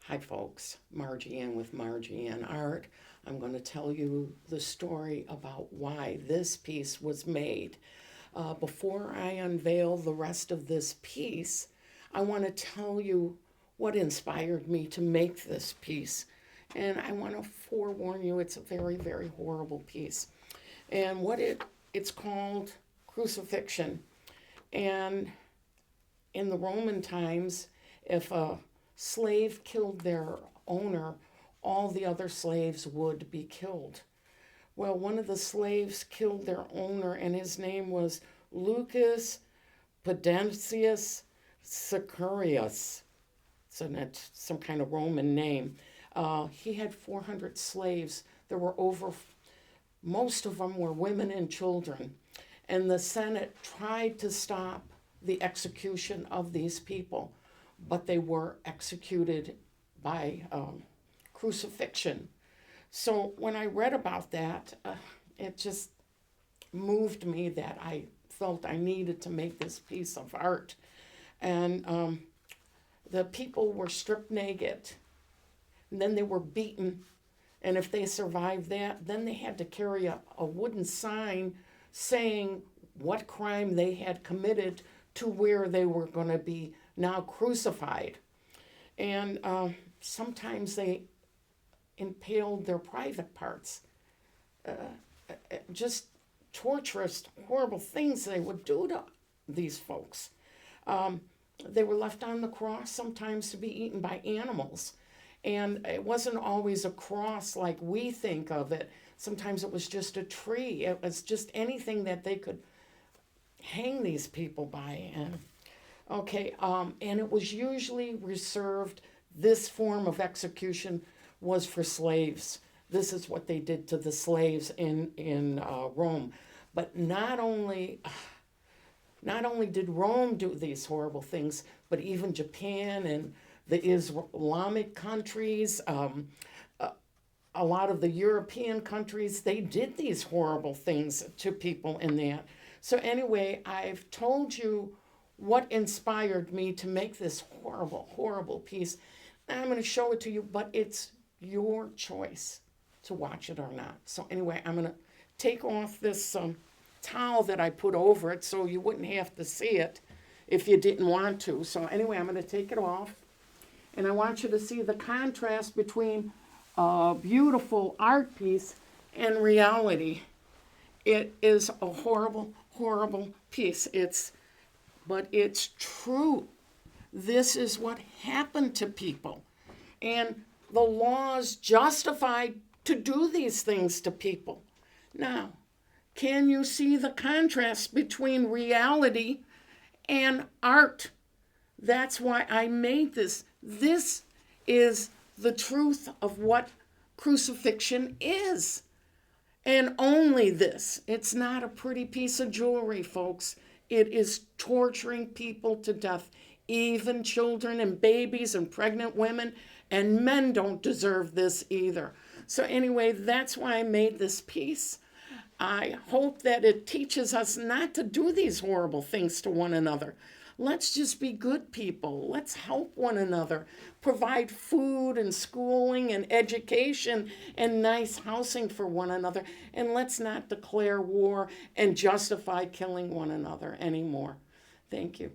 Hi folks, MargieAnn with MargieAnn Art. I'm going to tell you the story about why this piece was made. Before I unveil the rest of this piece, I want to tell you what inspired me to make this piece. And I want to forewarn you, it's a very, very horrible piece. And it's called Crucifixion. And in the Roman times, if a slave killed their owner, all the other slaves would be killed. Well, one of the slaves killed their owner, and his name was Lucas Pedentius Sicarius. So that's some kind of Roman name. He had 400 slaves. There were most of them were women and children. And the Senate tried to stop the execution of these people, but they were executed by crucifixion. So when I read about that, it just moved me that I felt I needed to make this piece of art. And the people were stripped naked, and then they were beaten. And if they survived that, then they had to carry a wooden sign saying what crime they had committed to where they were going to be now crucified. And sometimes they impaled their private parts. Just torturous, horrible things they would do to these folks. They were left on the cross sometimes to be eaten by animals. And it wasn't always a cross like we think of it. Sometimes it was just a tree. It was just anything that they could hang these people by. And it was usually reserved, this form of execution was for slaves. This is what they did to the slaves in Rome. But not only did Rome do these horrible things, but even Japan and the Islamic countries, a lot of the European countries, they did these horrible things to people in that. So anyway, I've told you what inspired me to make this horrible, horrible piece. I'm going to show it to you, but it's your choice to watch it or not. So anyway, I'm going to take off this towel that I put over it so you wouldn't have to see it if you didn't want to. So anyway, I'm going to take it off. And I want you to see the contrast between a beautiful art piece and reality. It is a horrible, horrible piece. But it's true. This is what happened to people. And the laws justified to do these things to people. Now, can you see the contrast between reality and art? That's why I made this. This is the truth of what crucifixion is. And only this. It's not a pretty piece of jewelry, folks. It is torturing people to death, even children and babies and pregnant women, and men don't deserve this either. So anyway, that's why I made this piece. I hope that it teaches us not to do these horrible things to one another. Let's just be good people. Let's help one another, provide food and schooling and education and nice housing for one another. And let's not declare war and justify killing one another anymore. Thank you.